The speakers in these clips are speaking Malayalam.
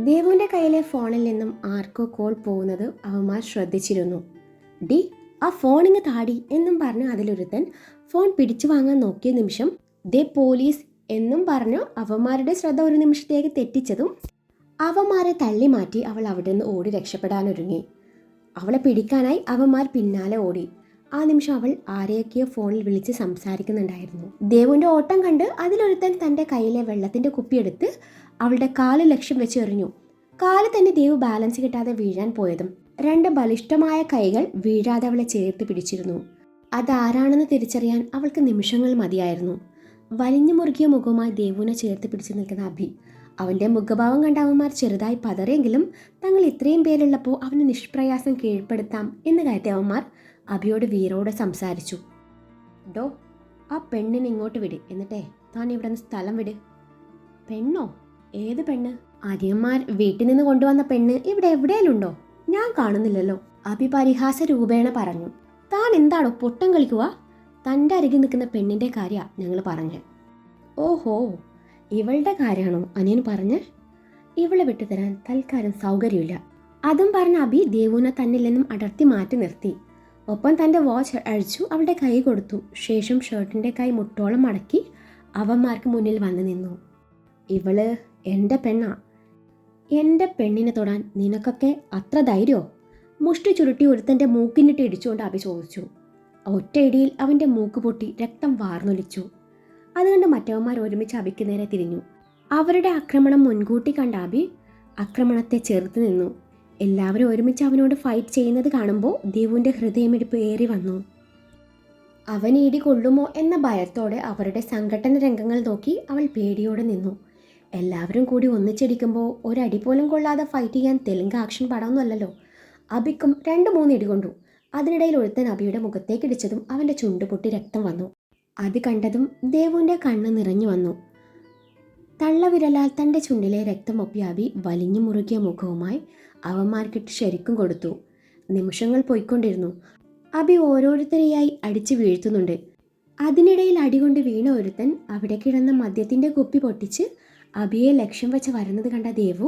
ദേവുവിൻ്റെ കയ്യിലെ ഫോണിൽ നിന്നും ആർക്കോ കോൾ പോകുന്നത് അവന്മാർ ശ്രദ്ധിച്ചിരുന്നു. ഡി ആ ഫോണിങ് താടി എന്നും പറഞ്ഞ് അതിലൊരുത്തൻ ഫോൺ പിടിച്ചു വാങ്ങാൻ നോക്കിയ നിമിഷം ദേ പോലീസ് എന്നും പറഞ്ഞു അവന്മാരുടെ ശ്രദ്ധ ഒരു നിമിഷത്തേക്ക് തെറ്റിച്ചതും അവന്മാരെ തള്ളി മാറ്റി അവൾ അവിടെ നിന്ന് ഓടി രക്ഷപ്പെടാനൊരുങ്ങി. അവളെ പിടിക്കാനായി അവന്മാർ പിന്നാലെ ഓടി. ആ നിമിഷം അവൾ ആരെയൊക്കെയോ ഫോണിൽ വിളിച്ച് സംസാരിക്കുന്നുണ്ടായിരുന്നു. ദേവുവിൻ്റെ ഓട്ടം കണ്ട് അതിലൊരുത്തൻ തൻ്റെ കയ്യിലെ വെള്ളത്തിൻ്റെ കുപ്പിയെടുത്ത് അവളുടെ കാല് ലക്ഷ്യം വെച്ച് എറിഞ്ഞു. കാല് തന്നെ ദേവ് ബാലൻസ് കിട്ടാതെ വീഴാൻ പോയതും രണ്ട് ബലിഷ്ഠമായ കൈകൾ വീഴാതെ അവളെ ചേർത്ത് പിടിച്ചിരുന്നു. അതാരാണെന്ന് തിരിച്ചറിയാൻ അവൾക്ക് നിമിഷങ്ങൾ മതിയായിരുന്നു. വലിഞ്ഞു മുറുകിയ മുഖവുമായി ദേവുവിനെ ചേർത്ത് പിടിച്ചു നിൽക്കുന്ന അഭി. അവൻ്റെ മുഖഭാവം കണ്ട അവന്മാർ ചെറുതായി പതറിയെങ്കിലും തങ്ങൾ ഇത്രയും പേരുള്ളപ്പോൾ അവന് നിഷ്പ്രയാസം കീഴ്പ്പെടുത്താം എന്ന് കരുതി അവന്മാർ അഭിയോട് വീരോടെ സംസാരിച്ചു. ഡോ ആ പെണ്ണിനെ ഇങ്ങോട്ട് വിട്, എന്നിട്ടേ താൻ ഇവിടെ നിന്ന് സ്ഥലം വിട്. പെണ്ണോ? ഏത് പെണ്ണ്? ആര്യന്മാർ വീട്ടിൽ നിന്ന് കൊണ്ടുവന്ന പെണ്ണ് ഇവിടെ എവിടെയെങ്കിലുണ്ടോ? ഞാൻ കാണുന്നില്ലല്ലോ. അഭി പരിഹാസ രൂപേണ പറഞ്ഞു. താൻ എന്താണോ പൊട്ടം കളിക്കുക? തൻ്റെ അരികിൽ നിൽക്കുന്ന പെണ്ണിൻ്റെ കാര്യമാണ് ഞങ്ങൾ പറഞ്ഞ്. ഓഹോ, ഇവളുടെ കാര്യമാണോ അനിയൻ പറഞ്ഞ്? ഇവളെ വിട്ടുതരാൻ തൽക്കാലം സൗകര്യമില്ല. അതും പറഞ്ഞ അഭി ദേവുവിനെ തന്നിൽ നിന്നും അടർത്തി മാറ്റി നിർത്തി. ഒപ്പം തൻ്റെ വാച്ച് അഴിച്ചു അവളുടെ കൈ കൊടുത്തു. ശേഷം ഷർട്ടിൻ്റെ കൈ മുട്ടോളം മടക്കി അവന്മാർക്ക് മുന്നിൽ വന്നു നിന്നു. ഇവള് എൻ്റെ പെണ്ണാ. എൻ്റെ പെണ്ണിനെ തൊടാൻ നിനക്കൊക്കെ അത്ര ധൈര്യമോ? മുഷ്ടി ചുരുട്ടി ഒരുത്തൻ്റെ മൂക്കിനിട്ട് ഇടിച്ചുകൊണ്ട് അഭി ചോദിച്ചു. ഒറ്റയിടിയിൽ അവൻ്റെ മൂക്ക് പൊട്ടി രക്തം വാർന്നൊലിച്ചു. അതുകൊണ്ട് മറ്റവന്മാർ ഒരുമിച്ച് അഭിക്ക് നേരെ തിരിഞ്ഞു. അവരുടെ ആക്രമണം മുൻകൂട്ടി കണ്ട അഭി ആക്രമണത്തെ ചെറുത്ത് നിന്നു. എല്ലാവരും ഒരുമിച്ച് അവനോട് ഫൈറ്റ് ചെയ്യുന്നത് കാണുമ്പോൾ ദേവുവിൻ്റെ ഹൃദയമിടിപ്പ് ഏറി വന്നു. അവൻ ഇടി കൊള്ളുമോ എന്ന ഭയത്തോടെ അവരുടെ സംഘട്ടന രംഗങ്ങൾ നോക്കി അവൾ പേടിയോടെ നിന്നു. എല്ലാവരും കൂടി ഒന്നിച്ചടിക്കുമ്പോൾ ഒരടി പോലും കൊള്ളാതെ ഫൈറ്റ് ചെയ്യാൻ തെലുങ്ക് ആക്ഷൻ പടമൊന്നുമല്ലല്ലോ. അഭിക്കും 2-3 ഇടി കൊണ്ടു. അതിനിടയിൽ ഒരുത്തൻ അഭിയുടെ മുഖത്തേക്ക് ഇടിച്ചതും അവൻ്റെ ചുണ്ട് പൊട്ടി രക്തം വന്നു. അത് കണ്ടതും ദേവുവിൻ്റെ കണ്ണ് നിറഞ്ഞു വന്നു. തള്ളവിരലാൽ തൻ്റെ ചുണ്ടിലെ രക്തമൊപ്പി അഭി വലിഞ്ഞു മുറുകിയ മുഖവുമായി അവന്മാർക്കിട്ട് ശരിക്കും കൊടുത്തു. നിമിഷങ്ങൾ പോയിക്കൊണ്ടിരുന്നു. അഭി ഓരോരുത്തരെയായി അടിച്ചു വീഴ്ത്തുന്നുണ്ട്. അതിനിടയിൽ അടികൊണ്ട് വീണ ഒരുത്തൻ അവിടെ കിടന്ന മദ്യത്തിൻ്റെ കുപ്പി പൊട്ടിച്ച് അഭിയെ ലക്ഷ്യം വെച്ച് വരുന്നത് കണ്ട ദേവു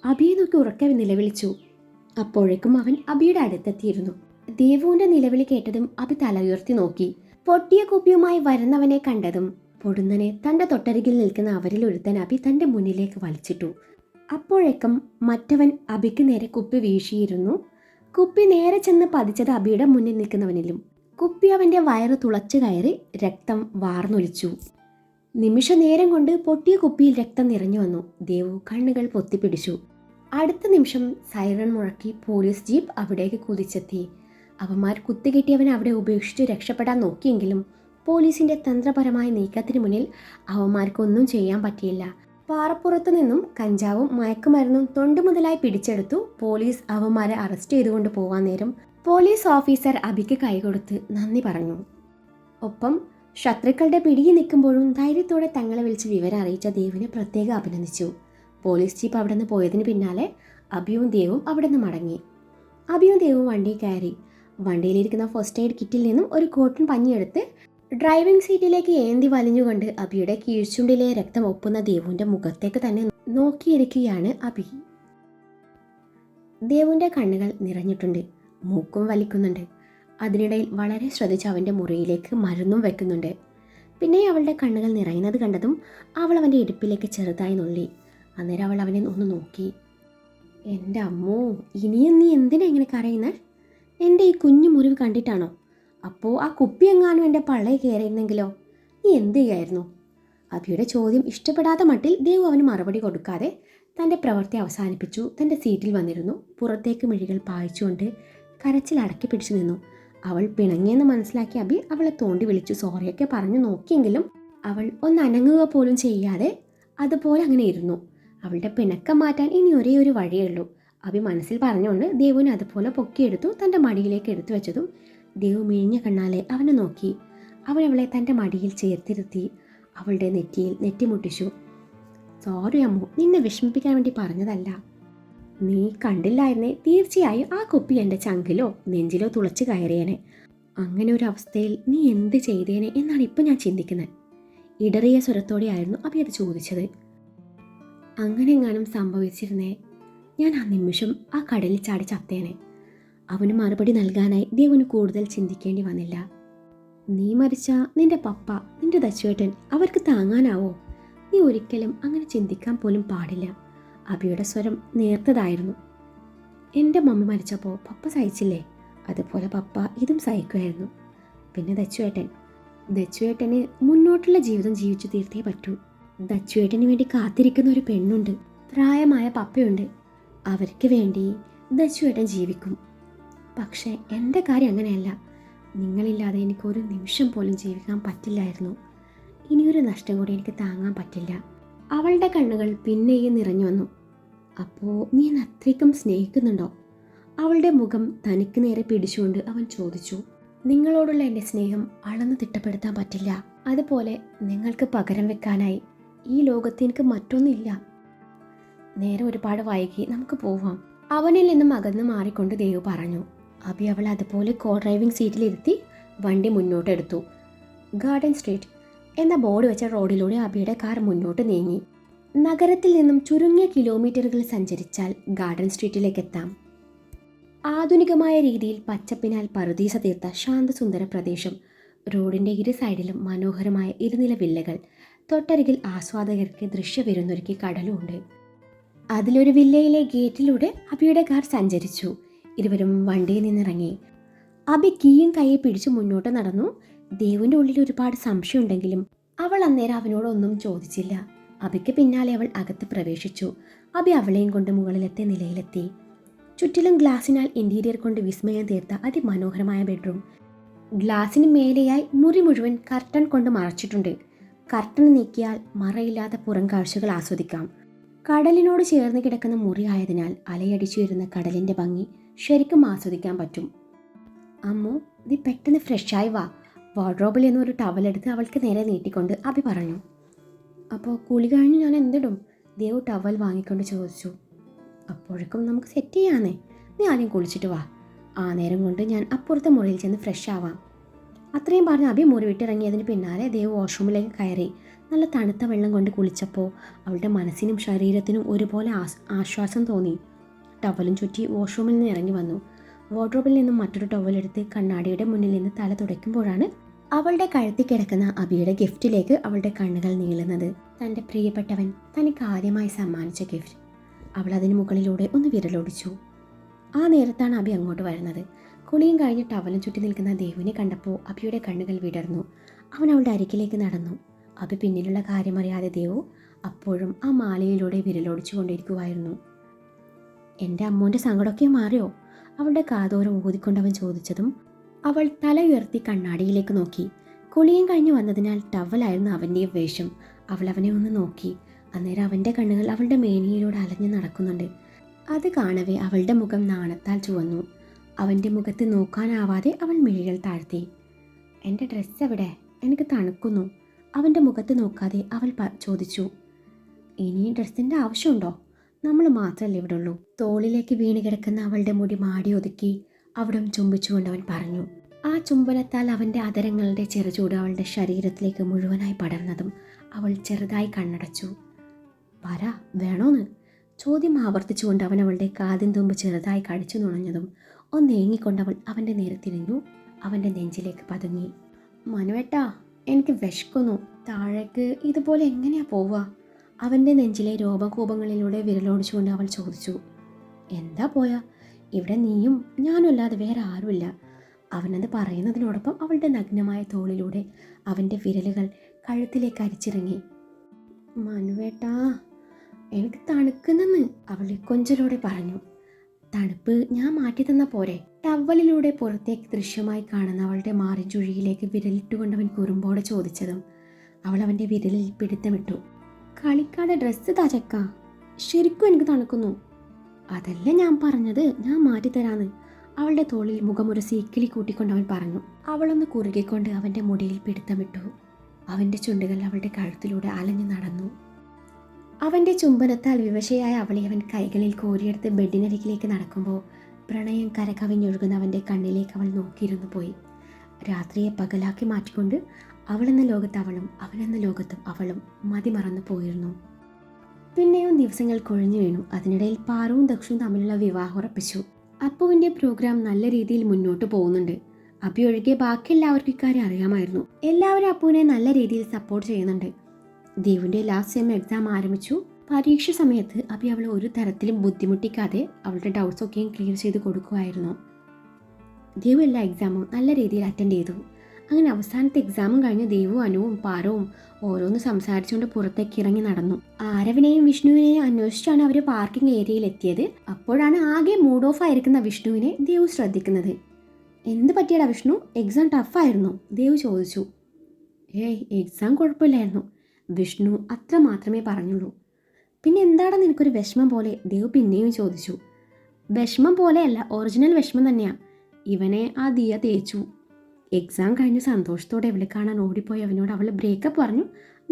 അഭിയെ നോക്കി ഉറക്കെ നിലവിളിച്ചു. അപ്പോഴേക്കും അവൻ അഭിയുടെ അടുത്തെത്തിയിരുന്നു. ദേവുവിൻ്റെ നിലവിളി കേട്ടതും അഭി തല ഉയർത്തി നോക്കി. പൊട്ടിയ കുപ്പിയുമായി വരുന്നവനെ കണ്ടതും പൊടുന്നനെ തൻ്റെ തൊട്ടരികിൽ നിൽക്കുന്ന അവരിൽ ഒരുത്തൻ അഭി തൻ്റെ മുന്നിലേക്ക് വലിച്ചിട്ടു. അപ്പോഴേക്കും മറ്റവൻ അഭിക്ക് നേരെ കുപ്പി വീശിയിരുന്നു. കുപ്പി നേരെ ചെന്ന് പതിച്ചത് അഭിയുടെ മുന്നിൽ നിൽക്കുന്നവനിലും. കുപ്പി അവൻ്റെ വയറ് തുളച്ചു കയറി രക്തം വാർന്നൊലിച്ചു. നിമിഷ നേരം കൊണ്ട് പൊട്ടിയ കുപ്പിയിൽ രക്തം നിറഞ്ഞു വന്നു. ദേവു കണ്ണുകൾ പൊത്തിപ്പിടിച്ചു. അടുത്ത നിമിഷം സൈറൺ മുഴക്കി പോലീസ് ജീപ്പ് അവിടേക്ക് കുതിച്ചെത്തി. അവന്മാർ കുത്തുകെട്ടിയവനെ അവിടെ ഉപേക്ഷിച്ച് രക്ഷപ്പെടാൻ നോക്കിയെങ്കിലും പോലീസിന്റെ തന്ത്രപരമായ നീക്കത്തിന് മുന്നിൽ അവന്മാർക്കൊന്നും ചെയ്യാൻ പറ്റിയില്ല. പാറപ്പുറത്തു നിന്നും കഞ്ചാവും മയക്കുമരുന്നും തൊണ്ടു മുതലായി പിടിച്ചെടുത്തു. പോലീസ് അവന്മാരെ അറസ്റ്റ് ചെയ്തുകൊണ്ട് പോവാൻ നേരം പോലീസ് ഓഫീസർ അഭിക്ക് കൈകൊടുത്ത് നന്ദി പറഞ്ഞു. ഒപ്പം ശത്രുക്കളുടെ പിടിയിൽ നിൽക്കുമ്പോഴും ധൈര്യത്തോടെ തങ്ങളെ വിളിച്ച് വിവരം അറിയിച്ച ദേവിനെ പ്രത്യേകം അഭിനന്ദിച്ചു. പോലീസ് ജീപ്പ് അവിടെ നിന്ന് പോയതിന് പിന്നാലെ അഭിയും ദേവും അവിടെ നിന്ന് മടങ്ങി. അഭിയും ദേവും വണ്ടിയിൽ കയറി. വണ്ടിയിലിരിക്കുന്ന ഫസ്റ്റ് എയ്ഡ് കിറ്റിൽ നിന്നും ഒരു കോട്ടൺ പഞ്ഞിയെടുത്ത് ഡ്രൈവിംഗ് സീറ്റിലേക്ക് ഏന്തി വലിഞ്ഞുകൊണ്ട് അഭിയുടെ കീഴ്ചുണ്ടിലെ രക്തം ഒപ്പുന്ന ദേവുവിൻ്റെ മുഖത്തേക്ക് തന്നെ നോക്കിയിരിക്കുകയാണ് അഭി. ദേവുവിൻ്റെ കണ്ണുകൾ നിറഞ്ഞിട്ടുണ്ട്, മൂക്കും വലിക്കുന്നുണ്ട്. അതിനിടയിൽ വളരെ ശ്രദ്ധിച്ച് അവൻ്റെ മുറിയിലേക്ക് മരുന്നും വെക്കുന്നുണ്ട്. പിന്നെ അവളുടെ കണ്ണുകൾ നിറയുന്നത് കണ്ടതും അവൾ അവൻ്റെ ഇടുപ്പിലേക്ക് ചെറുതായി നുള്ളി. അന്നേരം അവൾ അവനെ ഒന്ന് നോക്കി. എൻ്റെ അമ്മോ, ഇനിയും നീ എന്തിനാ ഇങ്ങനെ കരയുന്നത്? എൻ്റെ ഈ കുഞ്ഞു മുറിവ് കണ്ടിട്ടാണോ? അപ്പോൾ ആ കുപ്പി എങ്ങാനും എൻ്റെ പള്ളയിൽ കയറിയിരുന്നെങ്കിലോ? നീ എന്ത് ചെയ്യായിരുന്നു? അഭിയുടെ ചോദ്യം ഇഷ്ടപ്പെടാത്ത മട്ടിൽ ദേവു അവന് മറുപടി കൊടുക്കാതെ തൻ്റെ പ്രവൃത്തി അവസാനിപ്പിച്ചു. തൻ്റെ സീറ്റിൽ വന്നിരുന്നു. പുറത്തേക്ക് മിഴികൾ പായിച്ചുകൊണ്ട് കരച്ചിൽ അടക്കി പിടിച്ചു നിന്നു. അവൾ പിണങ്ങിയെന്ന് മനസ്സിലാക്കിയ അഭി അവളെ തോണ്ടി വിളിച്ചു സോറിയൊക്കെ പറഞ്ഞു നോക്കിയെങ്കിലും അവൾ ഒന്ന് അനങ്ങുക പോലും ചെയ്യാതെ അതുപോലെ അങ്ങനെ ഇരുന്നു. അവളുടെ പിണക്കം മാറ്റാൻ ഇനി ഒരേ ഒരു വഴിയേ ഉള്ളൂ. അഭി മനസ്സിൽ പറഞ്ഞുകൊണ്ട് ദേവുവിനെ അതുപോലെ പൊക്കിയെടുത്തു തൻ്റെ മടിയിലേക്ക് എടുത്തു വെച്ചതും ദേവു മിഴിഞ്ഞ കണ്ണാലെ അവനെ നോക്കി. അവൻ അവളെ തൻ്റെ മടിയിൽ ചേർത്തിരുത്തി അവളുടെ നെറ്റിയിൽ നെറ്റിമുട്ടിച്ചു. സോറി അമ്മു, നിന്നെ വിഷമിപ്പിക്കാൻ വേണ്ടി പറഞ്ഞതല്ല. നീ കണ്ടില്ലായിരുന്നേ തീർച്ചയായും ആ കുപ്പി എൻ്റെ ചങ്കിലോ നെഞ്ചിലോ തുളച്ച് കയറിയേനെ. അങ്ങനെ ഒരു അവസ്ഥയിൽ നീ എന്ത് ചെയ്തേനെ എന്നാണ് ഇപ്പം ഞാൻ ചിന്തിക്കുന്നത്. ഇടറിയ സ്വരത്തോടെയായിരുന്നു അഭി അത് ചോദിച്ചത്. അങ്ങനെങ്ങാനും സംഭവിച്ചിരുന്നേ, ഞാൻ ആ നിമിഷം ആ കടലിൽ ചാടി ചത്തേനെ. അവന് മറുപടി നൽകാനായി ദേവുന് കൂടുതൽ ചിന്തിക്കേണ്ടി വന്നില്ല. നീ മരിച്ച നിന്റെ പപ്പ, നിന്റെ ദച്ചുവേട്ടൻ അവർക്ക് താങ്ങാനാവോ? നീ ഒരിക്കലും അങ്ങനെ ചിന്തിക്കാൻ പോലും പാടില്ല. അബിയുടെ സ്വരം നേർത്തതായിരുന്നു. എൻ്റെ മമ്മി മരിച്ചപ്പോൾ പപ്പ സഹിച്ചില്ലേ, അതുപോലെ പപ്പ ഇതും സഹിക്കുമായിരുന്നു. പിന്നെ ദച്ചുവേട്ടന് മുന്നോട്ടുള്ള ജീവിതം ജീവിച്ചു തീർത്തേ പറ്റൂ. ദച്ചുവേട്ടന് വേണ്ടി കാത്തിരിക്കുന്ന ഒരു പെണ്ണുണ്ട്, പ്രായമായ പപ്പയുണ്ട്. അവർക്ക് വേണ്ടി ദച്ചുവേട്ടൻ ജീവിക്കും. പക്ഷേ എൻ്റെ കാര്യം അങ്ങനെയല്ല. നിങ്ങളില്ലാതെ എനിക്കൊരു നിമിഷം പോലും ജീവിക്കാൻ പറ്റില്ലായിരുന്നു. ഇനിയൊരു നഷ്ടം കൂടി എനിക്ക് താങ്ങാൻ പറ്റില്ല. അവളുടെ കണ്ണുകൾ പിന്നെയും നിറഞ്ഞു വന്നു. അപ്പോൾ നീ എന്നെ അത്രയ്ക്കും സ്നേഹിക്കുന്നുണ്ടോ? അവളുടെ മുഖം തനിക്ക് നേരെ പിടിച്ചുകൊണ്ട് അവൻ ചോദിച്ചു. നിങ്ങളോടുള്ള എൻ്റെ സ്നേഹം അളന്ന് തിട്ടപ്പെടുത്താൻ പറ്റില്ല. അതുപോലെ നിങ്ങൾക്ക് പകരം വെക്കാനായി ഈ ലോകത്ത് എനിക്ക് മറ്റൊന്നില്ല. നേരെ ഒരുപാട് വൈകി, നമുക്ക് പോവാം. അവനിൽ നിന്നും അകന്ന് മാറിക്കൊണ്ട് ദേവ് പറഞ്ഞു. അബി അവളെ അതുപോലെ കോ ഡ്രൈവിംഗ് സീറ്റിലിരുത്തി വണ്ടി മുന്നോട്ടെടുത്തു. ഗാർഡൻ സ്ട്രീറ്റ് എന്ന ബോർഡ് വെച്ച റോഡിലൂടെ അബിയുടെ കാർ മുന്നോട്ട് നീങ്ങി. നഗരത്തിൽ നിന്നും ചുരുങ്ങിയ കിലോമീറ്ററുകൾ സഞ്ചരിച്ചാൽ ഗാർഡൻ സ്ട്രീറ്റിലേക്ക് എത്താം. ആധുനികമായ രീതിയിൽ പച്ചപ്പിനാൽ പറുദീസ തീർത്ത ശാന്തസുന്ദര പ്രദേശം. റോഡിൻ്റെ ഇരു സൈഡിലും മനോഹരമായ ഇരുനില വില്ലകൾ. തൊട്ടരികിൽ ആസ്വാദകർക്ക് ദൃശ്യവിരുന്നൊരുക്കി കടലുമുണ്ട്. അതിലൊരു വില്ലയിലെ ഗേറ്റിലൂടെ അബിയുടെ കാർ സഞ്ചരിച്ചു. ഇരുവരും വണ്ടിയിൽ നിന്നിറങ്ങി. അബി കീയും കൈയെ പിടിച്ചു മുന്നോട്ട് നടന്നു. ദേവിൻ്റെ ഉള്ളിൽ ഒരുപാട് സംശയമുണ്ടെങ്കിലും അവൾ അന്നേരം അവനോടൊന്നും ചോദിച്ചില്ല. അബിക്ക് പിന്നാലെ അവൾ അകത്ത് പ്രവേശിച്ചു. അബി അവളെയും കൊണ്ട് മുകളിലത്തെ നിലയിലെത്തി. ചുറ്റിലും ഗ്ലാസിനാൽ ഇന്റീരിയർ കൊണ്ട് വിസ്മയം തീർത്ത അതിമനോഹരമായ ബെഡ്റൂം. ഗ്ലാസിന് മേലെയായി മുറി മുഴുവൻ കർട്ടൻ കൊണ്ട് മറച്ചിട്ടുണ്ട്. കർട്ടൻ നീക്കിയാൽ മറയില്ലാത്ത പുറം കാഴ്ചകൾ ആസ്വദിക്കാം. കടലിനോട് ചേർന്ന് കിടക്കുന്ന മുറി ആയതിനാൽ അലയടിച്ചു വരുന്ന കടലിൻ്റെ ഭംഗി ശരിക്കും ആസ്വദിക്കാൻ പറ്റും. അമ്മു, നീ പെട്ടെന്ന് ഫ്രഷായി വാ. വാർഡ്രോബിൽ നിന്ന് ഒരു ടവലെടുത്ത് അവൾക്ക് നേരെ നീട്ടിക്കൊണ്ട് അബി പറഞ്ഞു. അപ്പോൾ കുളി കഴിഞ്ഞ് ഞാൻ എന്തിടും? ദേവ് ടവൽ വാങ്ങിക്കൊണ്ട് ചോദിച്ചു. അപ്പോഴേക്കും നമുക്ക് സെറ്റ് ചെയ്യാന്നേ. നീ ആദ്യം കുളിച്ചിട്ട് വാ. ആ നേരം കൊണ്ട് ഞാൻ അപ്പുറത്തെ മുറിയിൽ ചെന്ന് ഫ്രഷ് ആവാം. അത്രയും പറഞ്ഞ് അബി മുറി വിട്ടിറങ്ങിയതിന് പിന്നാലെ ദേവ് വാഷ്റൂമിലേക്ക് കയറി. നല്ല തണുത്ത വെള്ളം കൊണ്ട് കുളിച്ചപ്പോൾ അവളുടെ മനസ്സിനും ശരീരത്തിനും ഒരുപോലെ ആശ്വാസം തോന്നി. ടവലും ചുറ്റി വാഷ്റൂമിൽ നിന്ന് ഇറങ്ങി വന്നു. വാർഡ്രോബിൽ നിന്നും മറ്റൊരു ടവലെടുത്ത് കണ്ണാടിയുടെ മുന്നിൽ നിന്ന് തല തുടയ്ക്കുമ്പോഴാണ് അവളുടെ കഴുത്തിൽ കിടക്കുന്ന അബിയുടെ ഗിഫ്റ്റിലേക്ക് അവളുടെ കണ്ണുകൾ നീളുന്നത്. തൻ്റെ പ്രിയപ്പെട്ടവൻ തനിക്ക് ആദ്യമായി സമ്മാനിച്ച ഗിഫ്റ്റ്. അവൾ അതിന് മുകളിലൂടെ ഒന്ന് വിരലൊടിച്ചു. ആ നേരത്താണ് അബി അങ്ങോട്ട് വരുന്നത്. കുളിയും കഴിഞ്ഞ് ടവലും ചുറ്റി നിൽക്കുന്ന ദേവുവിനെ കണ്ടപ്പോൾ അബിയുടെ കണ്ണുകൾ വിടർന്നു. അവൻ അവളുടെ അരികിലേക്ക് നടന്നു. അബി പിന്നിലുള്ള കാര്യമറിയാതെ ദേവു അപ്പോഴും ആ മാലയിലൂടെ വിരലൊടിച്ചു കൊണ്ടിരിക്കുമായിരുന്നു. എൻ്റെ അമ്മൂൻ്റെ സങ്കടമൊക്കെ മാറിയോ? അവളുടെ കാതോരം ഊതിക്കൊണ്ടവൻ ചോദിച്ചതും അവൾ തല ഉയർത്തി കണ്ണാടിയിലേക്ക് നോക്കി. കുളിയും കഴിഞ്ഞ് വന്നതിനാൽ ടവലായിരുന്നു അവൻ്റെ വേഷം. അവൾ അവനെ ഒന്ന് നോക്കി. അന്നേരം അവൻ്റെ കണ്ണുകൾ അവളുടെ മേനിയിലൂടെ അലഞ്ഞു നടക്കുന്നുണ്ട്. അത് കാണവേ അവളുടെ മുഖം നാണത്താൽ ചുവന്നു. അവൻ്റെ മുഖത്ത് നോക്കാനാവാതെ അവൾ മിഴികൾ താഴ്ത്തി. എൻ്റെ ഡ്രസ്സ് എവിടെ? എനിക്ക് തണുക്കുന്നു. അവൻ്റെ മുഖത്ത് നോക്കാതെ അവൾ ചോദിച്ചു. ഇനി ഡ്രസ്സിൻ്റെ ആവശ്യമുണ്ടോ? നമ്മൾ മാത്രമല്ലേ ഇവിടെ ഉള്ളൂ. തോളിലേക്ക് വീണ് കിടക്കുന്ന അവളുടെ മുടി മാടി ഒതുക്കി അവിടം ചുംബിച്ചുകൊണ്ട് അവൻ പറഞ്ഞു. ആ ചുംബനത്താൽ അവൻ്റെ അതരങ്ങളുടെ ചെറുചൂട് അവളുടെ ശരീരത്തിലേക്ക് മുഴുവനായി പടർന്നതും അവൾ ചെറുതായി കണ്ണടച്ചു. പറ, വേണോന്ന്? ചോദ്യം ആവർത്തിച്ചുകൊണ്ട് അവൻ അവളുടെ കാതിൻ തുമ്പ് ചെറുതായി കടിച്ചു നുണഞ്ഞതും ഒന്നേങ്ങിക്കൊണ്ടവൾ അവൻ്റെ നേരെ തിരിഞ്ഞു. അവൻ്റെ നെഞ്ചിലേക്ക് പതുങ്ങി. മനുവേട്ടാ, എനിക്ക് വിശക്കുന്നു. താഴേക്ക് ഇതുപോലെ എങ്ങനെയാ പോവുക? അവൻ്റെ നെഞ്ചിലെ രോമകൂപങ്ങളിലൂടെ വിരലോടിച്ചുകൊണ്ട് അവൾ ചോദിച്ചു. എന്താ പോയാ? ഇവിടെ നീയും ഞാനും അല്ലാതെ വേറെ ആരുമില്ല. അവനത് പറയുന്നതിനോടൊപ്പം അവളുടെ നഗ്നമായ തോളിലൂടെ അവൻ്റെ വിരലുകൾ കഴുത്തിലേക്ക് അരിച്ചിറങ്ങി. മനുവേട്ടാ, എനിക്ക് തണുക്കുന്നെന്ന് അവൾ കൊഞ്ചലോടെ പറഞ്ഞു. തണുപ്പ് ഞാൻ മാറ്റി തന്ന പോരെ? ടവലിലൂടെ പുറത്തേക്ക് ദൃശ്യമായി കാണുന്ന അവളുടെ മാറിഞ്ചുഴിയിലേക്ക് വിരലിട്ടുകൊണ്ടവൻ കുറുമ്പോടെ ചോദിച്ചതും അവൾ അവൻ്റെ വിരലിൽ പിടുത്തമിട്ടു. കളിക്കാതെ ഡ്രസ്സ് താചക്ക, ശരിക്കും എനിക്ക് തണുക്കുന്നു. അതല്ല ഞാൻ പറഞ്ഞത്, ഞാൻ മാറ്റിത്തരാന്ന്. അവളുടെ തോളിൽ മുഖമൊരു സീക്കിളി കൂട്ടിക്കൊണ്ടവൻ പറഞ്ഞു. അവളൊന്ന് കുറുകിക്കൊണ്ട് അവൻ്റെ മുടിയിൽ പിടുത്തമിട്ടു. അവൻ്റെ ചുണ്ടുകൾ അവളുടെ കഴുത്തിലൂടെ അലഞ്ഞു നടന്നു. അവൻ്റെ ചുംബനത്താൽ വിവശയായ അവളെ അവൻ കൈകളിൽ കോരിയെടുത്ത് ബെഡിനരികിലേക്ക് നടക്കുമ്പോൾ പ്രണയം കരകവിഞ്ഞൊഴുകുന്ന അവൻ്റെ കണ്ണിലേക്ക് അവൾ നോക്കിയിരുന്നു പോയി. രാത്രിയെ പകലാക്കി മാറ്റിക്കൊണ്ട് അവളെന്ന ലോകത്ത് അവളും അവനെന്ന ലോകത്തും അവളും മതിമറന്നു പോയിരുന്നു. പിന്നെയും ദിവസങ്ങൾ കൊഴിഞ്ഞു വീണു. അതിനിടയിൽ പാറുവും ദക്ഷുവും തമ്മിലുള്ള വിവാഹം ഉറപ്പിച്ചു. അപ്പുവിൻ്റെ പ്രോഗ്രാം നല്ല രീതിയിൽ മുന്നോട്ട് പോകുന്നുണ്ട്. അപ്പി ഒഴികെ ബാക്കി എല്ലാവർക്കും ഇക്കാര്യം അറിയാമായിരുന്നു. എല്ലാവരും അപ്പുവിനെ നല്ല രീതിയിൽ സപ്പോർട്ട് ചെയ്യുന്നുണ്ട്. ദേവുവിൻ്റെ ലാസ്റ്റ് സെം എക്സാം ആരംഭിച്ചു. പരീക്ഷ സമയത്ത് അപ്പി അവളെ ഒരു തരത്തിലും ബുദ്ധിമുട്ടിക്കാതെ അവളുടെ ഡൗട്ട്സ് ഒക്കെയും ക്ലിയർ ചെയ്ത് കൊടുക്കുമായിരുന്നു. ദേവു എല്ലാ എക്സാമും നല്ല രീതിയിൽ അറ്റൻഡ് ചെയ്തു. അങ്ങനെ അവസാനത്തെ എക്സാമും കഴിഞ്ഞ് ദേവും അനുവും പാറവും ഓരോന്ന് സംസാരിച്ചുകൊണ്ട് പുറത്തേക്ക് ഇറങ്ങി നടന്നു. ആരവിനെയും വിഷ്ണുവിനെയും അന്വേഷിച്ചാണ് അവർ പാർക്കിംഗ് ഏരിയയിൽ എത്തിയത്. അപ്പോഴാണ് ആകെ മൂഡ് ഓഫ് ആയിരിക്കുന്ന വിഷ്ണുവിനെ ദേവു ശ്രദ്ധിക്കുന്നത്. എന്ത് പറ്റിയടാ വിഷ്ണു, എക്സാം ടഫായിരുന്നു? ദേവു ചോദിച്ചു. ഏയ് എക്സാം കുഴപ്പമില്ലായിരുന്നു, വിഷ്ണു അത്ര മാത്രമേ പറഞ്ഞുള്ളൂ. പിന്നെ എന്താടാ നിനക്കൊരു വിഷമം പോലെ? ദേവു പിന്നെയും ചോദിച്ചു. വിഷമം പോലെയല്ല, ഒറിജിനൽ വിഷമം തന്നെയാ. ഇവനെ ആ ദിയ തേച്ചു. എക്സാം കഴിഞ്ഞ് സന്തോഷത്തോടെ അവളെ കാണാൻ ഓടിപ്പോയി അവനോട് അവൾ ബ്രേക്കപ്പ് പറഞ്ഞു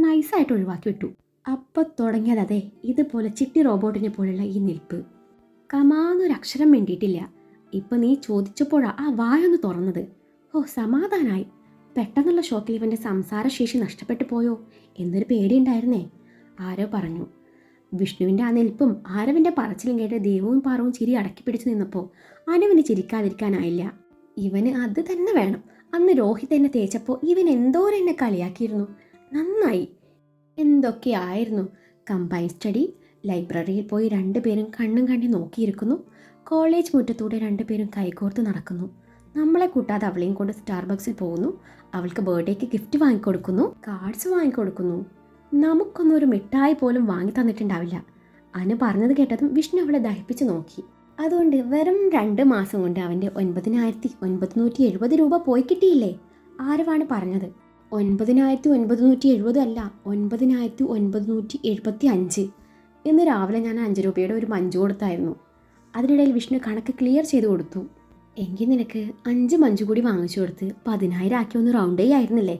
നൈസായിട്ട് ഒഴിവാക്കി വിട്ടു. അപ്പം തുടങ്ങിയത് അതെ ഇതുപോലെ ചിട്ടി റോബോട്ടിനെ പോലുള്ള ഈ നിൽപ്പ്. കമാന്നൊരക്ഷരം വേണ്ടിയിട്ടില്ല. ഇപ്പം നീ ചോദിച്ചപ്പോഴാ ആ വായൊന്ന് തുറന്നത്. ഓ സമാധാനായി. പെട്ടെന്നുള്ള ഷോക്കിൽ ഇവൻ്റെ സംസാരശേഷി നഷ്ടപ്പെട്ടു പോയോ എന്നൊരു പേടിയുണ്ടായിരുന്നേ, ആരോ പറഞ്ഞു. വിഷ്ണുവിൻ്റെ ആ നിൽപ്പും ആരവിൻ്റെ പറച്ചിലും കേട്ട് ദേവവും പാറവും ചിരി അടക്കി പിടിച്ചു നിന്നപ്പോൾ അനുവിന് ചിരിക്കാതിരിക്കാനായില്ല. ഇവന് അത് തന്നെ വേണം. അന്ന് രോഹിത് എന്നെ തേച്ചപ്പോൾ ഇവൻ എന്തോരം എന്നെ കളിയാക്കിയിരുന്നു. നന്നായി. എന്തൊക്കെയായിരുന്നു. കമ്പൈൻ സ്റ്റഡി, ലൈബ്രറിയിൽ പോയി രണ്ടുപേരും കണ്ണും കണ്ടി നോക്കിയിരിക്കുന്നു. കോളേജ് മുറ്റത്തൂടെ രണ്ടുപേരും കൈകോർത്ത് നടക്കുന്നു. നമ്മളെ കൂട്ടാതെ അവളെയും കൊണ്ട് സ്റ്റാർബക്സിൽ പോകുന്നു. അവൾക്ക് ബർത്ത്ഡേക്ക് ഗിഫ്റ്റ് വാങ്ങിക്കൊടുക്കുന്നു, കാർഡ്സ് വാങ്ങിക്കൊടുക്കുന്നു. നമുക്കൊന്നും ഒരു മിഠായി പോലും വാങ്ങി തന്നിട്ടുണ്ടാവില്ല. അനു പറഞ്ഞത് കേട്ടതും വിഷ്ണു അവളെ ദഹിപ്പിച്ച് നോക്കി. അതുകൊണ്ട് വെറും 2 മാസം കൊണ്ട് അവൻ്റെ 9,970 രൂപ പോയി കിട്ടിയില്ലേ? ആരവാണ് പറഞ്ഞത്? 9,970 അല്ല, 9,975. ഇന്ന് രാവിലെ ഞാൻ 5 രൂപയുടെ ഒരു മഞ്ചു കൊടുത്തായിരുന്നു. അതിനിടയിൽ വിഷ്ണു കണക്ക് ക്ലിയർ ചെയ്ത് കൊടുത്തു. എങ്കിൽ നിനക്ക് 5 മഞ്ചു കൂടി വാങ്ങിച്ചു കൊടുത്ത് 10,000 ആക്കി ഒന്ന് റൗണ്ട് ചെയ്യായിരുന്നില്ലേ?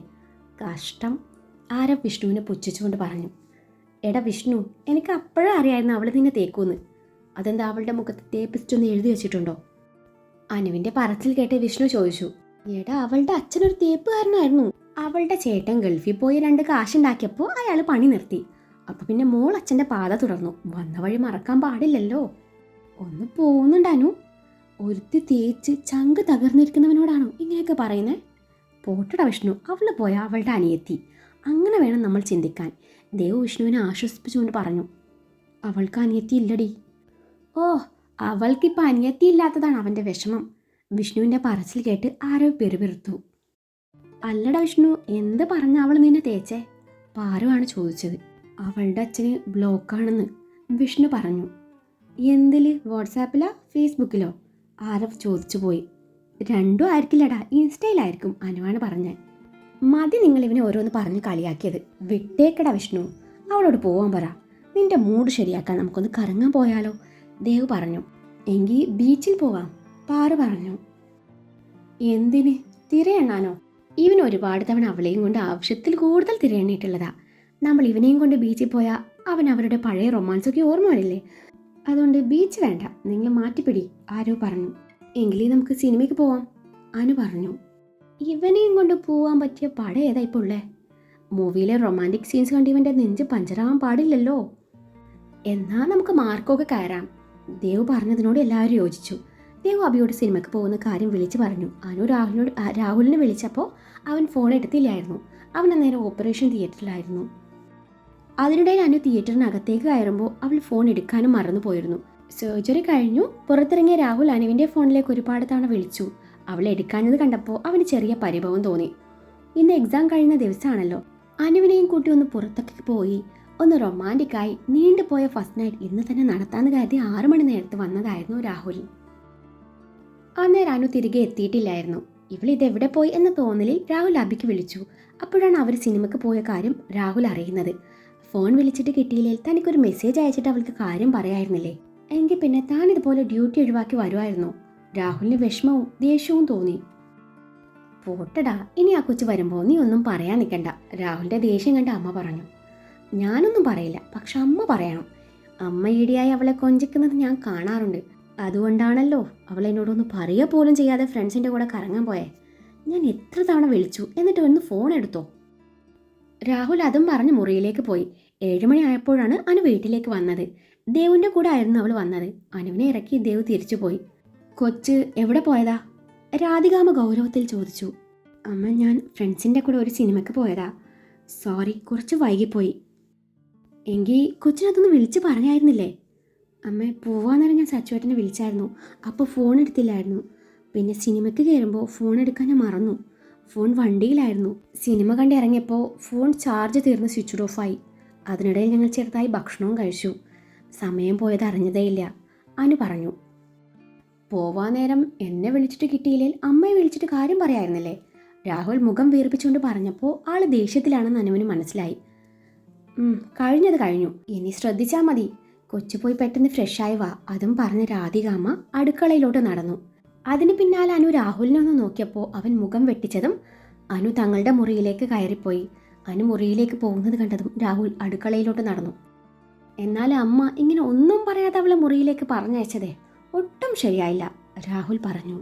കഷ്ടം, ആരവ് വിഷ്ണുവിനെ പുച്ഛിച്ചുകൊണ്ട് പറഞ്ഞു. എടാ വിഷ്ണു, എനിക്ക് അപ്പോഴും അറിയായിരുന്നു അവൾ നിന്നെ തേക്കൂന്ന്. അതെന്താ അവളുടെ മുഖത്ത് തേപ്പിസ്റ്റ് ഒന്ന് എഴുതി വെച്ചിട്ടുണ്ടോ? അനുവിൻ്റെ പറച്ചിൽ കേട്ട് വിഷ്ണു ചോദിച്ചു. എടാ അവളുടെ അച്ഛനൊരു തേപ്പുകാരനായിരുന്നു. അവളുടെ ചേട്ടൻ ഗൾഫിൽ പോയി 2 കാശുണ്ടാക്കിയപ്പോൾ അയാൾ പണി നിർത്തി. അപ്പോൾ പിന്നെ മോൾ അച്ഛൻ്റെ പാത തുടർന്നു. വന്ന വഴി മറക്കാൻ പാടില്ലല്ലോ. ഒന്ന് പോകുന്നുണ്ടാനു. ഒരുത്തി തേച്ച് ചങ്ക് തകർന്നിരിക്കുന്നവനോടാണോ ഇങ്ങനെയൊക്കെ പറയുന്നത്? പോട്ടട വിഷ്ണു, അവൾ പോയാൽ അവളുടെ അനിയത്തി. അങ്ങനെ വേണം നമ്മൾ ചിന്തിക്കാൻ. ദേവു വിഷ്ണുവിനെ ആശ്വസിപ്പിച്ചുകൊണ്ട് പറഞ്ഞു. അവൾക്ക് അനിയത്തി ഇല്ലടി. ഓ, അവൾക്കിപ്പോൾ അനിയത്തി ഇല്ലാത്തതാണ് അവൻ്റെ വിഷമം. വിഷ്ണുവിൻ്റെ പറച്ചിൽ കേട്ട് ആരോ പെരുപിറുത്തു. അല്ലട വിഷ്ണു, എന്ത് പറഞ്ഞ അവൾ നിന്നെ തേച്ചേ? പാറുവാണ് ചോദിച്ചത്. അവളുടെ അച്ഛന് ബ്ലോക്കാണെന്ന് വിഷ്ണു പറഞ്ഞു. എന്തിൽ? വാട്സാപ്പിലോ ഫേസ്ബുക്കിലോ? ആരവ് ചോദിച്ചു പോയി. രണ്ടും ആയിരിക്കില്ലടാ, ഇൻസ്റ്റയിലായിരിക്കും, അനുവാണ് പറഞ്ഞത്. മതി നിങ്ങൾ ഇവനെ ഓരോന്ന് പറഞ്ഞ് കളിയാക്കിയത്. വിട്ടേക്കടാ വിഷ്ണു, അവളോട് പോവാൻ പറ. നിന്റെ മൂഡ് ശരിയാക്കാൻ നമുക്കൊന്ന് കറങ്ങാൻ പോയാലോ? ദേവ് പറഞ്ഞു. എങ്കിൽ ബീച്ചിൽ പോവാം, പാറു പറഞ്ഞു. എന്തിന്? തിരയെണ്ണാനോ? ഇവൻ ഒരുപാട് തവണ അവളെയും കൊണ്ട് ആവശ്യത്തിൽ കൂടുതൽ തിരയെണ്ണിയിട്ടുള്ളതാ. നമ്മൾ ഇവനെയും കൊണ്ട് ബീച്ചിൽ പോയാൽ അവൻ അവരുടെ പഴയ റൊമാൻസൊക്കെ ഓർമ്മ വരില്ലേ? അതുകൊണ്ട് ബീച്ച് വേണ്ട, നിങ്ങൾ മാറ്റിപ്പിടി, ആരോ പറഞ്ഞു. എങ്കിലും നമുക്ക് സിനിമയ്ക്ക് പോവാം, അനു പറഞ്ഞു. ഇവനെയും കൊണ്ട് പോവാൻ പറ്റിയ പടം ഏതാ ഇപ്പോൾ ഉള്ളേ? മൂവിയിലെ റൊമാൻറ്റിക് സീൻസ് കണ്ട് ഇവൻ്റെ നെഞ്ച് പഞ്ചറാവാൻ പാടില്ലല്ലോ. എന്നാൽ നമുക്ക് മാർക്കൊക്കെ കയറാം, ദേവ് പറഞ്ഞതിനോട് എല്ലാവരും യോജിച്ചു. ദേവ് അബിയോട് സിനിമയ്ക്ക് പോകുന്ന കാര്യം വിളിച്ചു പറഞ്ഞു. അനു രാഹുലിനെ വിളിച്ചപ്പോൾ അവൻ ഫോൺ എടുത്തില്ലായിരുന്നു. അവൻ നേരെ ഓപ്പറേഷൻ തിയേറ്ററിലായിരുന്നു. അതിനിടയിൽ അനു തിയേറ്ററിനകത്തേക്ക് കയറുമ്പോൾ അവൾ ഫോൺ എടുക്കാനും മറന്നു പോയിരുന്നു. സർജറി കഴിഞ്ഞു പുറത്തിറങ്ങിയ രാഹുൽ അനുവിൻ്റെ ഫോണിലേക്ക് ഒരുപാട് തവണ വിളിച്ചു. അവളെ എടുക്കാഞ്ഞത് കണ്ടപ്പോൾ അവന് ചെറിയ പരിഭവം തോന്നി. ഇന്ന് എക്സാം കഴിയുന്ന ദിവസമാണല്ലോ. അനുവിനെയും കൂട്ടി ഒന്ന് പുറത്തൊക്കെ പോയി ഒന്ന് റൊമാൻറ്റിക്കായി നീണ്ടുപോയ ഫസ്റ്റ് നൈറ്റ് ഇന്ന് തന്നെ നടത്താമെന്ന് കരുതി 6 മണി നേരത്ത് വന്നതായിരുന്നു രാഹുൽ. അന്നേരം അനു തിരികെ എത്തിയിട്ടില്ലായിരുന്നു. ഇവളിതെവിടെ പോയി എന്ന തോന്നലിൽ രാഹുൽ അബിക്ക് വിളിച്ചു. അപ്പോഴാണ് അവർ സിനിമയ്ക്ക് പോയ കാര്യം രാഹുൽ അറിയുന്നത്. ഫോൺ വിളിച്ചിട്ട് കിട്ടിയില്ലെങ്കിൽ തനിക്കൊരു മെസ്സേജ് അയച്ചിട്ട് അവൾക്ക് കാര്യം പറയായിരുന്നില്ലേ? എങ്കിൽ പിന്നെ താൻ ഇതുപോലെ ഡ്യൂട്ടി ഒഴിവാക്കി വരുമായിരുന്നു. രാഹുലിന് വിഷമവും ദേഷ്യവും തോന്നി. പോട്ടടാ, ഇനി ആ കൊച്ചു വരുമ്പോൾ നീ ഒന്നും പറയാൻ നിൽക്കണ്ട, രാഹുലിൻ്റെ ദേഷ്യം കണ്ട് അമ്മ പറഞ്ഞു. ഞാനൊന്നും പറയില്ല, പക്ഷെ അമ്മ പറയണം. അമ്മ ഈടിയായി അവളെ കൊഞ്ചിക്കുന്നത് ഞാൻ കാണാറുണ്ട്. അതുകൊണ്ടാണല്ലോ അവൾ എന്നോടൊന്ന് പറയുക പോലും ചെയ്യാതെ ഫ്രണ്ട്സിൻ്റെ കൂടെ കറങ്ങാൻ പോയേ. ഞാൻ എത്ര തവണ വിളിച്ചു, എന്നിട്ട് ഒന്ന് ഫോൺ എടുത്തോ? രാഹുൽ അതും പറഞ്ഞ് മുറിയിലേക്ക് പോയി. 7 മണി ആയപ്പോഴാണ് അനു വീട്ടിലേക്ക് വന്നത്. ദേവുവിൻ്റെ കൂടെ ആയിരുന്നു അവൾ വന്നത്. അനുവിനെ ഇറക്കി ദേവ് തിരിച്ചു പോയി. കൊച്ച് എവിടെ പോയതാ? രാധികാമ്മ ഗൗരവത്തിൽ ചോദിച്ചു. അമ്മ, ഞാൻ ഫ്രണ്ട്സിൻ്റെ കൂടെ ഒരു സിനിമയ്ക്ക് പോയതാ. സോറി, കുറച്ച് വൈകിപ്പോയി. എങ്കിൽ കൊച്ചിനതൊന്ന് വിളിച്ച് പറഞ്ഞായിരുന്നില്ലേ? അമ്മ, പോവാന്നേരം ഞാൻ സച്ചുവേട്ടനെ വിളിച്ചായിരുന്നു. അപ്പോൾ ഫോൺ എടുത്തില്ലായിരുന്നു. പിന്നെ സിനിമയ്ക്ക് കയറുമ്പോൾ ഫോൺ എടുക്കാൻ ഞാൻ മറന്നു. ഫോൺ വണ്ടിയിലായിരുന്നു. സിനിമ കണ്ട് ഇറങ്ങിയപ്പോൾ ഫോൺ ചാർജ് തീർന്ന് സ്വിച്ച് ഓഫായി. അതിനിടയിൽ ഞങ്ങൾ ചെറുതായി ഭക്ഷണവും കഴിച്ചു. സമയം പോയത് അറിഞ്ഞതേയില്ല, അനു പറഞ്ഞു. പോവാൻ നേരം എന്നെ വിളിച്ചിട്ട് കിട്ടിയില്ലേൽ അമ്മയെ വിളിച്ചിട്ട് കാര്യം പറയായിരുന്നില്ലേ? രാഹുൽ മുഖം വീർപ്പിച്ചുകൊണ്ട് പറഞ്ഞപ്പോൾ ആള് ദേഷ്യത്തിലാണെന്ന് അനുവിന് മനസ്സിലായി. കഴിഞ്ഞത് കഴിഞ്ഞു, ഇനി ശ്രദ്ധിച്ചാൽ മതി. കൊച്ചു പോയി പെട്ടെന്ന് ഫ്രഷായി വാ. അതും പറഞ്ഞ് രാധികാമ്മ അടുക്കളയിലോട്ട് നടന്നു. അതിന് പിന്നാലെ അനു രാഹുലിനെ ഒന്ന് നോക്കിയപ്പോൾ അവൻ മുഖം വെട്ടിച്ചതും അനു തങ്ങളുടെ മുറിയിലേക്ക് കയറിപ്പോയി. അനു മുറിയിലേക്ക് പോകുന്നത് കണ്ടതും രാഹുൽ അടുക്കളയിലോട്ട് നടന്നു. എന്നാൽ അമ്മ ഇങ്ങനെ ഒന്നും പറയാതെ അവളെ മുറിയിലേക്ക് പറഞ്ഞയച്ചതേ ഒട്ടും ശരിയായില്ല, രാഹുൽ പറഞ്ഞു.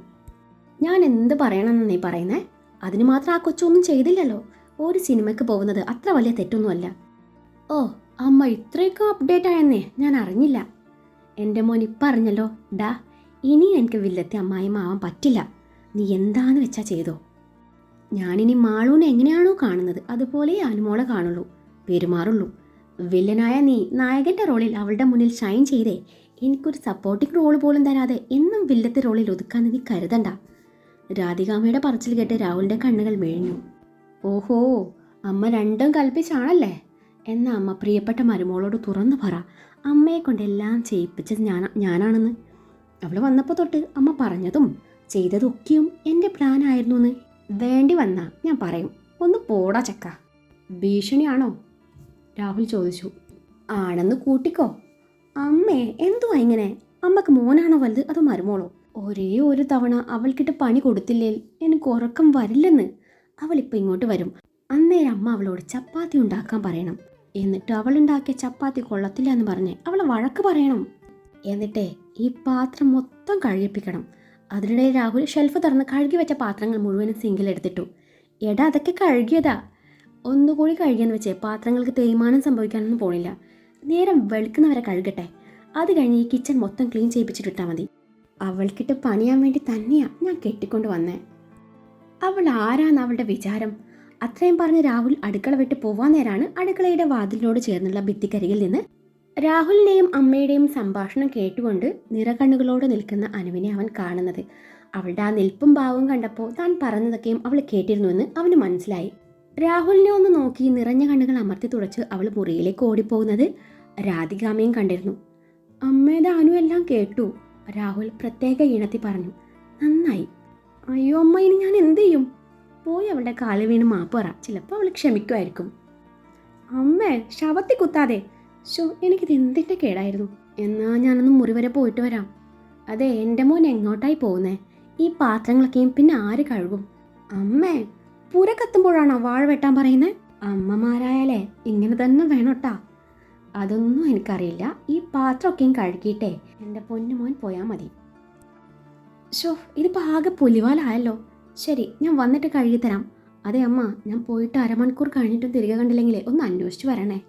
ഞാൻ എന്ത് പറയണമെന്ന് നീ പറയുന്നേ? അതിന് മാത്രം ആ കൊച്ചൊന്നും ചെയ്തില്ലല്ലോ. ഒരു സിനിമയ്ക്ക് പോകുന്നത് അത്ര വലിയ തെറ്റൊന്നുമല്ല. ഓ, അമ്മ ഇത്രയൊക്കെ അപ്ഡേറ്റ് ആയെന്നേ ഞാൻ അറിഞ്ഞില്ല. എൻ്റെ മോൻ ഇപ്പം അറിഞ്ഞല്ലോ. ഡാ, ഇനി എനിക്ക് വില്ലത്തെ അമ്മായിമ്മ ആവാൻ പറ്റില്ല. നീ എന്താന്ന് വെച്ചാ ചെയ്തോ. ഞാനിനി മാളൂനെ എങ്ങനെയാണോ കാണുന്നത് അതുപോലെ അനുമോളെ കാണുള്ളൂ, പെരുമാറുള്ളൂ. വില്ലനായ നീ നായകൻ്റെ റോളിൽ അവളുടെ മുന്നിൽ ഷൈൻ ചെയ്തേ എനിക്കൊരു സപ്പോർട്ടിംഗ് റോൾ പോലും തരാതെ എന്നും വില്ലത്തെ റോളിൽ ഒതുക്കാൻ നീ കരുതണ്ട. രാധികാമ്മയുടെ പറച്ചിൽ കേട്ട് രാഹുലിൻ്റെ കണ്ണുകൾ മിഴിഞ്ഞു. ഓഹോ, അമ്മ രണ്ടും കൽപ്പിച്ചാണല്ലേ? എന്നാ അമ്മ പ്രിയപ്പെട്ട മരുമോളോട് തുറന്നു പറ, അമ്മയെ കൊണ്ട് എല്ലാം ചെയ്യിപ്പിച്ചത് ഞാനാണെന്ന്. അവൾ വന്നപ്പോൾ തൊട്ട് അമ്മ പറഞ്ഞതും ചെയ്തതും ഒക്കെയും എൻ്റെ പ്ലാനായിരുന്നു എന്ന്. വേണ്ടി വന്നാ ഞാൻ പറയും. ഒന്ന് പോടാ ചക്ക. ഭീഷണിയാണോ? രാഹുൽ ചോദിച്ചു. ആണെന്ന് കൂട്ടിക്കോ. അമ്മേ, എന്തുവാ ഇങ്ങനെ? അമ്മക്ക് മോനാണോ വലുത് അതോ മരുമോളോ? ഒരേ ഒരു തവണ അവൾക്കിട്ട് പണി കൊടുത്തില്ലേ എനിക്ക് ഉറക്കം വരില്ലെന്ന്. അവളിപ്പോൾ ഇങ്ങോട്ട് വരും. അന്നേരം അമ്മ അവളോട് ചപ്പാത്തി ഉണ്ടാക്കാൻ പറയണം. എന്നിട്ട് അവളുണ്ടാക്കിയ ചപ്പാത്തി കൊള്ളത്തില്ല എന്ന് പറഞ്ഞ് അവളെ വഴക്ക് പറയണം. എന്നിട്ടേ ഈ പാത്രം മൊത്തം കഴുകിപ്പിക്കണം. അതിനിടെ രാഹുൽ ഷെൽഫ് തുറന്ന് കഴുകി വെച്ച പാത്രങ്ങൾ മുഴുവനും സിങ്കിലെടുത്തിട്ടു. എടാ, അതൊക്കെ കഴുകിയതാ. ഒന്നുകൂടി കഴുകിയെന്ന് വെച്ചേ പാത്രങ്ങൾക്ക് തേയ്മാനം സംഭവിക്കാനൊന്നും പോണില്ല. നേരം വെളുക്കുന്നവരെ കഴുകട്ടെ. അത് കഴിഞ്ഞ് ഈ കിച്ചൺ മൊത്തം ക്ലീൻ ചെയ്യിപ്പിച്ചിട്ടിട്ടാൽ മതി. അവൾക്കിട്ട് പണിയാൻ വേണ്ടി തന്നെയാ ഞാൻ കെട്ടിക്കൊണ്ട് വന്നേ. അവൾ ആരാന്ന് അവളുടെ വിചാരം? അത്രയും പറഞ്ഞ് രാഹുൽ അടുക്കള വിട്ട് പോവാൻ നേരാണ് അടുക്കളയുടെ വാതിലിനോട് ചേർന്നുള്ള ഭിത്തിക്കരികിൽ നിന്ന് രാഹുലിൻ്റെയും അമ്മയുടെയും സംഭാഷണം കേട്ടുകൊണ്ട് നിറകണ്ണുകളോട് നിൽക്കുന്ന അനുവിനെ അവൻ കാണുന്നത്. അവളുടെ ആ നിൽപ്പും ഭാവവും കണ്ടപ്പോൾ താൻ പറഞ്ഞതൊക്കെയും അവൾ കേട്ടിരുന്നുവെന്ന് അവന് മനസ്സിലായി. രാഹുലിനെ ഒന്ന് നോക്കി നിറഞ്ഞ കണ്ണുകൾ അമർത്തി തുടച്ച് അവൾ മുറിയിലേക്ക് ഓടിപ്പോകുന്നത് രാധികാമ്മയും കണ്ടിരുന്നു. അമ്മയുടെ അനു എല്ലാം കേട്ടു, രാഹുൽ പ്രത്യേക ഈണത്തിൽ പറഞ്ഞു. നന്നായി. അയ്യോ അമ്മ, ഇനി ഞാൻ എന്ത് ചെയ്യും? പോയി അവളുടെ കാലിൽ വീണ് മാപ്പ് പറ, ചിലപ്പോൾ അവൾ ക്ഷമിക്കുമായിരിക്കും. അമ്മേ, ശവത്തി കുത്താതെ. എനിക്കിത് എന്തിൻ്റെ കേടായിരുന്നു. എന്നാ ഞാനൊന്ന് മുറി വരെ പോയിട്ട് വരാം. അതെ, എൻ്റെ മോൻ എങ്ങോട്ടായി പോകുന്നേ? ഈ പാത്രങ്ങളൊക്കെയും പിന്നെ ആര് കഴുകും? അമ്മേ, പുര കത്തുമ്പോഴാണോ വാഴ വെട്ടാൻ പറയുന്നത്? അമ്മമാരായാലേ ഇങ്ങനെ തന്നെ വേണോട്ടാ. അതൊന്നും എനിക്കറിയില്ല. ഈ പാത്രമൊക്കെയും കഴുകിയിട്ടേ എൻ്റെ പൊന്നുമോൻ പോയാൽ മതി. ഇതിപ്പോൾ ആകെ പുലിവാലായല്ലോ. ശരി, ഞാൻ വന്നിട്ട് കഴുകിത്തരാം. അതെ അമ്മ, ഞാൻ പോയിട്ട് അരമണിക്കൂർ കഴിഞ്ഞിട്ടും തിരികെ കണ്ടില്ലെങ്കിലേ ഒന്ന് അന്വേഷിച്ച് വരണേ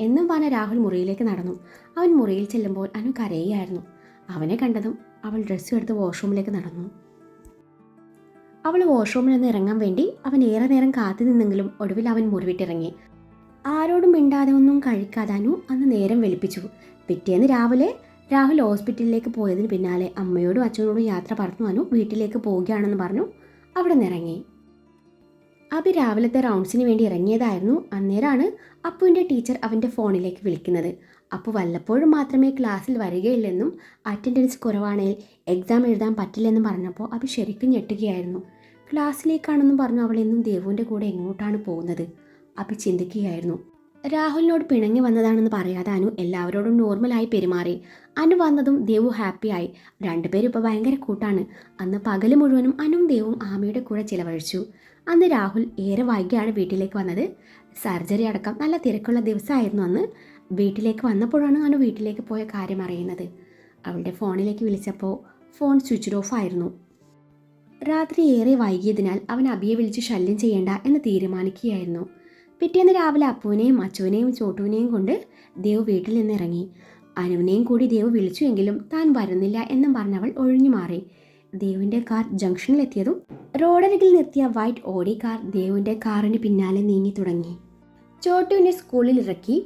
എന്നും പറഞ്ഞ രാഹുൽ മുറിയിലേക്ക് നടന്നു. അവൻ മുറിയിൽ ചെല്ലുമ്പോൾ അനു കരയുകയായിരുന്നു. അവനെ കണ്ടതും അവൾ ഡ്രസ്സ് എടുത്ത് വാഷ്റൂമിലേക്ക് നടന്നു. അവൾ വാഷ്റൂമിൽ നിന്ന് ഇറങ്ങാൻ വേണ്ടി അവൻ ഏറെ നേരം കാത്തു നിന്നെങ്കിലും ഒടുവിൽ അവൻ മുറിവിട്ടിറങ്ങി. ആരോടും മിണ്ടാതെ ഒന്നും കഴിക്കാതെ അനു അന്ന് നേരം വെളുപ്പിച്ചു. പിറ്റേന്ന് രാവിലെ രാഹുൽ ഹോസ്പിറ്റലിലേക്ക് പോയതിന് പിന്നാലെ അമ്മയോടും അച്ഛനോടും യാത്ര പറഞ്ഞു അനു വീട്ടിലേക്ക് പോവുകയാണെന്ന് പറഞ്ഞു അവിടെ നിന്ന് ഇറങ്ങി. അഭി രാവിലത്തെ റൗണ്ട്സിന് വേണ്ടി ഇറങ്ങിയതായിരുന്നു. അന്നേരമാണ് അപ്പുവിൻ്റെ ടീച്ചർ അവൻ്റെ ഫോണിലേക്ക് വിളിക്കുന്നത്. അപ്പു വല്ലപ്പോഴും മാത്രമേ ക്ലാസ്സിൽ വരികയില്ലെന്നും അറ്റൻഡൻസ് കുറവാണെങ്കിൽ എക്സാം എഴുതാൻ പറ്റില്ലെന്നും പറഞ്ഞപ്പോൾ അഭി ശരിക്കും ഞെട്ടുകയായിരുന്നു. ക്ലാസ്സിലേക്കാണെന്നും പറഞ്ഞു അവൾ എന്നും ദേവുവിൻ്റെ കൂടെ എങ്ങോട്ടാണ് പോകുന്നത്? അഭി ചിന്തിക്കുകയായിരുന്നു. രാഹുലിനോട് പിണങ്ങി വന്നതാണെന്ന് പറയാതെ അനു എല്ലാവരോടും നോർമലായി പെരുമാറി. അനു വന്നതും ദേവു ഹാപ്പിയായി. രണ്ടുപേരും ഇപ്പോൾ ഭയങ്കര കൂട്ടാണ്. അന്ന് പകൽ മുഴുവനും അനുവും ദേവും ആമയുടെ കൂടെ ചിലവഴിച്ചു. അന്ന് രാഹുൽ ഏറെ വൈകിയാണ് വീട്ടിലേക്ക് വന്നത്. സർജറി അടക്കം നല്ല തിരക്കുള്ള ദിവസമായിരുന്നു അന്ന്. വീട്ടിലേക്ക് വന്നപ്പോഴാണ് അനു വീട്ടിലേക്ക് പോയ കാര്യം അറിയുന്നത്. അവളുടെ ഫോണിലേക്ക് വിളിച്ചപ്പോൾ ഫോൺ സ്വിച്ച് ഓഫ് ആയിരുന്നു. രാത്രി ഏറെ വൈകിയതിനാൽ അവൻ അബിയെ വിളിച്ച് ശല്യം ചെയ്യേണ്ട എന്ന് തീരുമാനിക്കുകയായിരുന്നു. പിറ്റേന്ന് രാവിലെ അപ്പുവിനെയും അച്ചുവിനെയും ചോട്ടുവിനെയും കൊണ്ട് ദേവ് വീട്ടിൽ നിന്ന് ഇറങ്ങി. അനുവിനെയും കൂടി ദേവ് വിളിച്ചുവെങ്കിലും താൻ വരുന്നില്ല എന്നും പറഞ്ഞവൾ ഒഴിഞ്ഞു മാറി. ദേവിൻ്റെ കാർ ജംഗ്ഷനിലെത്തിയതും റോഡരികിൽ നിർത്തിയ വൈറ്റ് ഓടി കാർ ദേവിൻ്റെ കാറിന് പിന്നാലെ നീങ്ങി തുടങ്ങി. ചോട്ടുവിനെ സ്കൂളിൽ ഇറക്കി,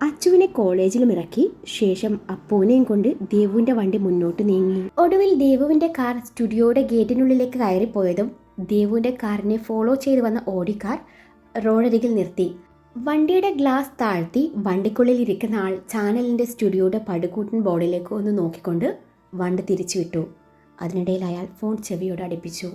അച്ചുവിനെ കോളേജിലും ഇറക്കി. ശേഷം അപ്പുവിനെയും കൊണ്ട് ദേവുവിൻ്റെ വണ്ടി മുന്നോട്ട് നീങ്ങി. ഒടുവിൽ ദേവുവിൻ്റെ കാർ സ്റ്റുഡിയോയുടെ ഗേറ്റിനുള്ളിലേക്ക് കയറിപ്പോയതും ദേവുവിൻ്റെ കാറിനെ ഫോളോ ചെയ്തു വന്ന ഓടി കാർ റോഡരികിൽ നിർത്തി. വണ്ടിയുടെ ഗ്ലാസ് താഴ്ത്തി വണ്ടിക്കുള്ളിൽ ഇരിക്കുന്ന ആൾ ചാനലിൻ്റെ സ്റ്റുഡിയോയുടെ പടുകൂട്ടൻ ബോർഡിലേക്ക് ഒന്ന് നോക്കിക്കൊണ്ട് വണ്ടി തിരിച്ചു വിട്ടു. അതിനിടയിൽ അയാൾ ഫോൺ ചെവിയോട് അടുപ്പിച്ചു.